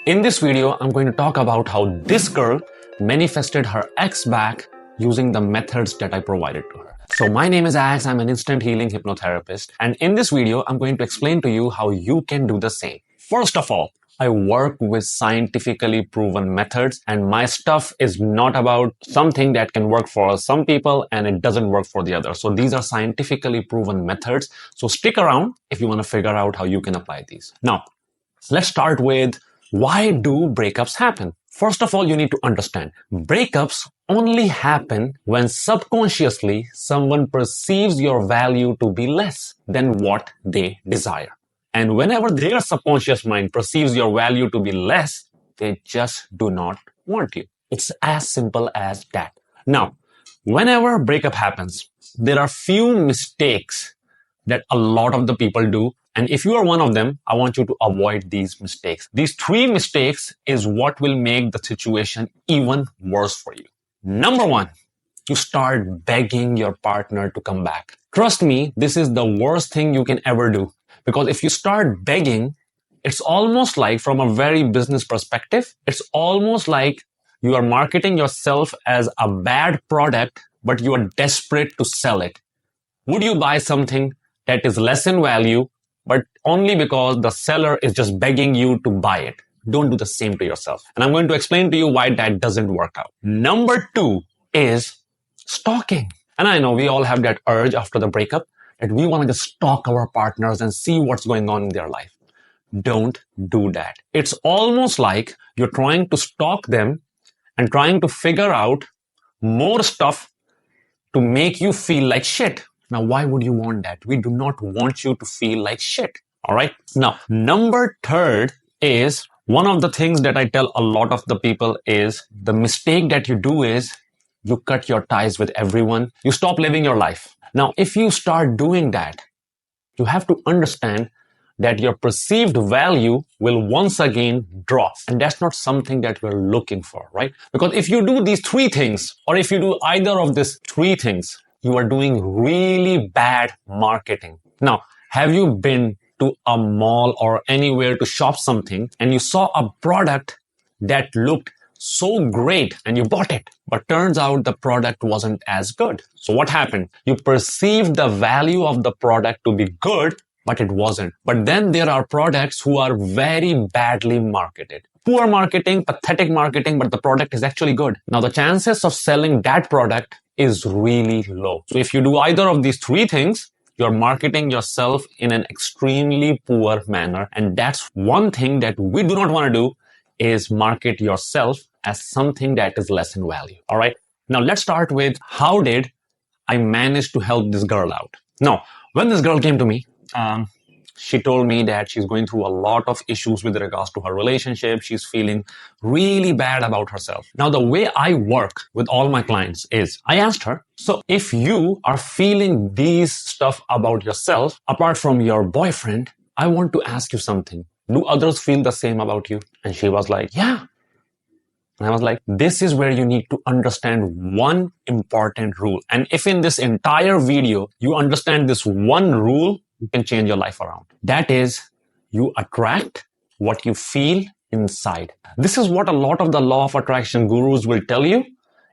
In this video, I'm going to talk about how this girl manifested her ex back using the methods that I provided to her. So my name is Ax, I'm an instant healing hypnotherapist. And in this video, I'm going to explain to you how you can do the same. First of all, I work with scientifically proven methods, and my stuff is not about something that can work for some people and it doesn't work for the others. So these are scientifically proven methods. So stick around if you want to figure out how you can apply these. Now, let's start with why do breakups happen? First of all, you need to understand breakups only happen when subconsciously someone perceives your value to be less than what they desire. And whenever their subconscious mind perceives your value to be less, they just do not want you. It's as simple as that. Now, whenever a breakup happens, there are few mistakes that a lot of the people do. And if you are one of them, I want you to avoid these mistakes. These 3 mistakes is what will make the situation even worse for you. Number 1, you start begging your partner to come back. Trust me, this is the worst thing you can ever do. Because if you start begging, it's almost like, from a very business perspective, it's almost like you are marketing yourself as a bad product, but you are desperate to sell it. Would you buy something that is less in value, but only because the seller is just begging you to buy it? Don't do the same to yourself. And I'm going to explain to you why that doesn't work out. Number 2 is stalking. And I know we all have that urge after the breakup that we want to just stalk our partners and see what's going on in their life. Don't do that. It's almost like you're trying to stalk them and trying to figure out more stuff to make you feel like shit. Now, why would you want that? We do not want you to feel like shit. All right. Now, number 3 is one of the things that I tell a lot of the people is the mistake that you do is you cut your ties with everyone. You stop living your life. Now, if you start doing that, you have to understand that your perceived value will once again drop. And that's not something that we're looking for, right? Because if you do these 3 things, or if you do either of these 3 things, you are doing really bad marketing. Now, have you been to a mall or anywhere to shop something and you saw a product that looked so great and you bought it, but turns out the product wasn't as good? So what happened? You perceived the value of the product to be good, but it wasn't. But then there are products who are very badly marketed. Poor marketing, pathetic marketing, but the product is actually good. Now the chances of selling that product is really low. So if you do either of these 3 things, you're marketing yourself in an extremely poor manner. And that's one thing that we do not want to do, is market yourself as something that is less in value. All right. Now let's start with how did I manage to help this girl out? Now, when this girl came to me, she told me that she's going through a lot of issues with regards to her relationship. She's feeling really bad about herself. Now, the way I work with all my clients is I asked her, so if you are feeling these stuff about yourself, apart from your boyfriend, I want to ask you something. Do others feel the same about you? And she was like, yeah. And I was like, this is where you need to understand one important rule. And if in this entire video, you understand this one rule, you can change your life around. That is, you attract what you feel inside. This is what a lot of the law of attraction gurus will tell you,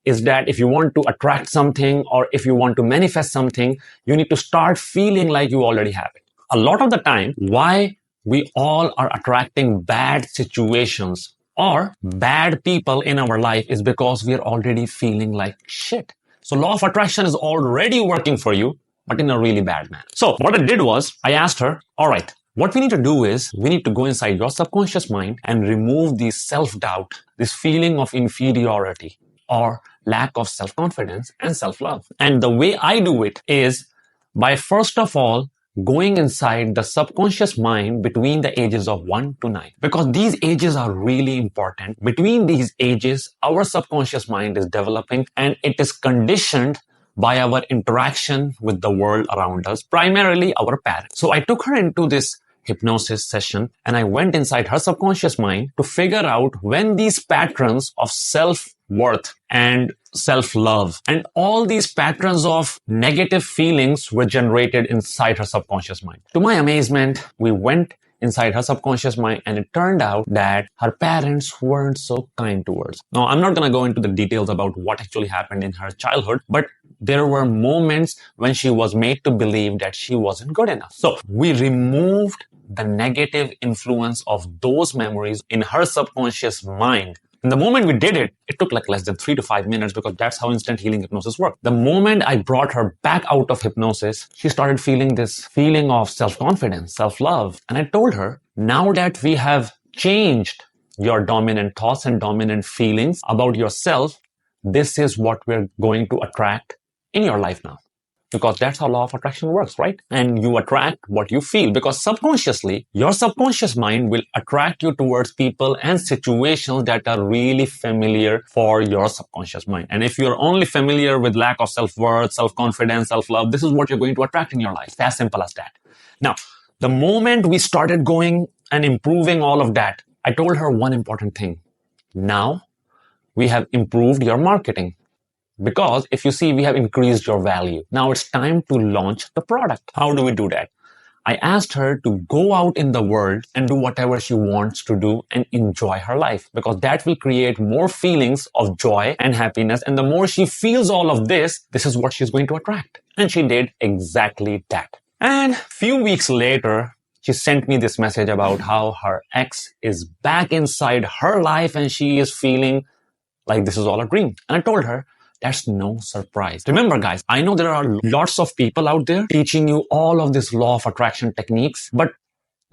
is that if you want to attract something or if you want to manifest something, you need to start feeling like you already have it. A lot of the time, why we all are attracting bad situations or bad people in our life is because we are already feeling like shit. So law of attraction is already working for you, but in a really bad manner. So what I did was I asked her, all right, what we need to do is we need to go inside your subconscious mind and remove this self-doubt, this feeling of inferiority or lack of self-confidence and self-love. And the way I do it is by, first of all, going inside the subconscious mind between the ages of 1 to 9. Because these ages are really important. Between these ages, our subconscious mind is developing and it is conditioned by our interaction with the world around us, primarily our parents. So I took her into this hypnosis session and I went inside her subconscious mind to figure out when these patterns of self-worth and self-love and all these patterns of negative feelings were generated inside her subconscious mind. To my amazement, we went inside her subconscious mind, and it turned out that her parents weren't so kind towards her. Now, I'm not going to go into the details about what actually happened in her childhood, but there were moments when she was made to believe that she wasn't good enough. So we removed the negative influence of those memories in her subconscious mind. And the moment we did it, it took like less than 3 to 5 minutes, because that's how instant healing hypnosis works. The moment I brought her back out of hypnosis, she started feeling this feeling of self-confidence, self-love. And I told her, now that we have changed your dominant thoughts and dominant feelings about yourself, this is what we're going to attract in your life now. Because that's how law of attraction works, right? And you attract what you feel, because subconsciously, your subconscious mind will attract you towards people and situations that are really familiar for your subconscious mind. And if you're only familiar with lack of self-worth, self-confidence, self-love, this is what you're going to attract in your life. It's as simple as that. Now, the moment we started going and improving all of that, I told her one important thing. Now, we have improved your marketing. Because if you see, we have increased your value. Now it's time to launch the product. How do we do that? I asked her to go out in the world and do whatever she wants to do and enjoy her life, because that will create more feelings of joy and happiness. And the more she feels all of this is what she's going to attract. And she did exactly that. And a few weeks later, she sent me this message about how her ex is back inside her life and she is feeling like this is all a dream. And I told her, that's no surprise. Remember, guys, I know there are lots of people out there teaching you all of this law of attraction techniques, but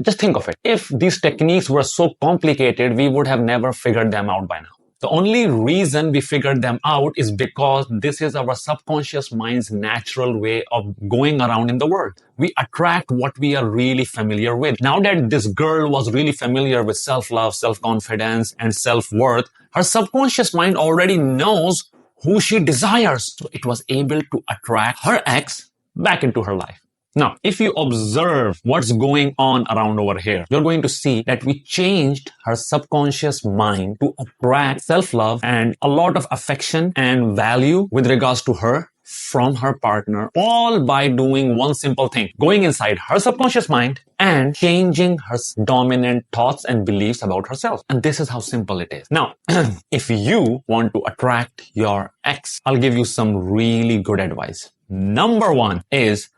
just think of it. If these techniques were so complicated, we would have never figured them out by now. The only reason we figured them out is because this is our subconscious mind's natural way of going around in the world. We attract what we are really familiar with. Now that this girl was really familiar with self-love, self-confidence, and self-worth, her subconscious mind already knows who she desires. So it was able to attract her ex back into her life. Now, if you observe what's going on around over here, you're going to see that we changed her subconscious mind to attract self-love and a lot of affection and value with regards to her from her partner, all by doing one simple thing: going inside her subconscious mind and changing her dominant thoughts and beliefs about herself. And this is how simple it is. Now, if you want to attract your ex, I'll give you some really good advice. Number one is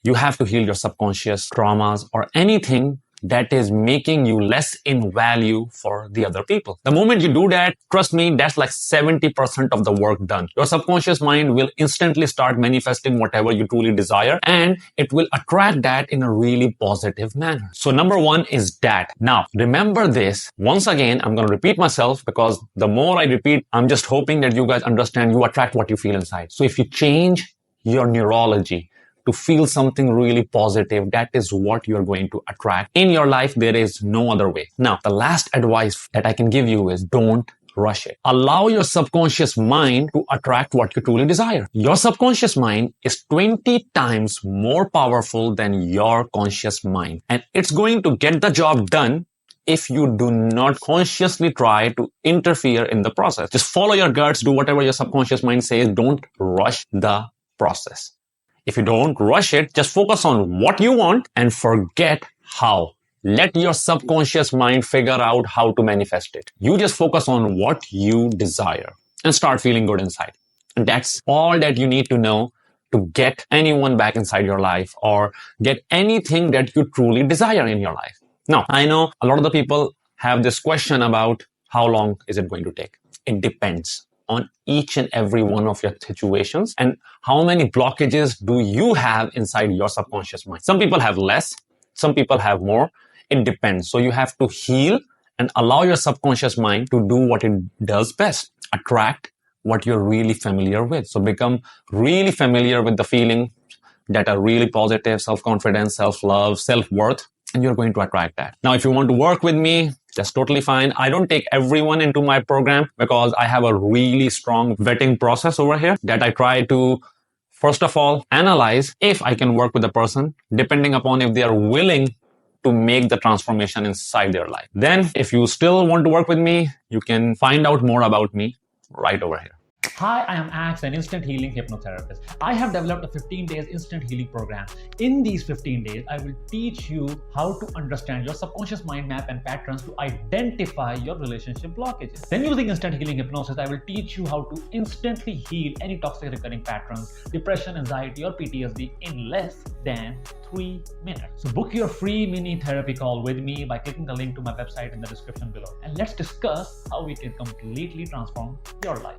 you have to heal your subconscious traumas or anything that is making you less in value for the other people. The moment you do that, trust me, that's like 70% of the work done. Your subconscious mind will instantly start manifesting whatever you truly desire, and it will attract that in a really positive manner. So number one is that. Now, remember this. Once again, I'm going to repeat myself, because the more I repeat, I'm just hoping that you guys understand you attract what you feel inside. So if you change your neurology to feel something really positive, that is what you're going to attract in your life. There is no other way. Now, the last advice that I can give you is don't rush it. Allow your subconscious mind to attract what you truly desire. Your subconscious mind is 20 times more powerful than your conscious mind. And it's going to get the job done if you do not consciously try to interfere in the process. Just follow your guts, do whatever your subconscious mind says. Don't rush the process. If you don't rush it, just focus on what you want and forget how. Let your subconscious mind figure out how to manifest it. You just focus on what you desire and start feeling good inside. And that's all that you need to know to get anyone back inside your life or get anything that you truly desire in your life. Now, I know a lot of the people have this question about how long is it going to take. It depends on each and every one of your situations and how many blockages do you have inside your subconscious mind. Some people have less, some people have more. It depends. So you have to heal and allow your subconscious mind to do what it does best. Attract what you're really familiar with. So become really familiar with the feeling that are really positive: self-confidence, self-love, self-worth, and you're going to attract that. Now, if you want to work with me, that's totally fine. I don't take everyone into my program because I have a really strong vetting process over here that I try to, first of all, analyze if I can work with the person, depending upon if they are willing to make the transformation inside their life. Then, if you still want to work with me, you can find out more about me right over here. Hi, I am Ax, an instant healing hypnotherapist. I have developed a 15 days instant healing program. In these 15 days, I will teach you how to understand your subconscious mind map and patterns to identify your relationship blockages. Then using instant healing hypnosis, I will teach you how to instantly heal any toxic recurring patterns, depression, anxiety, or PTSD in less than 3 minutes. So book your free mini therapy call with me by clicking the link to my website in the description below. And let's discuss how we can completely transform your life.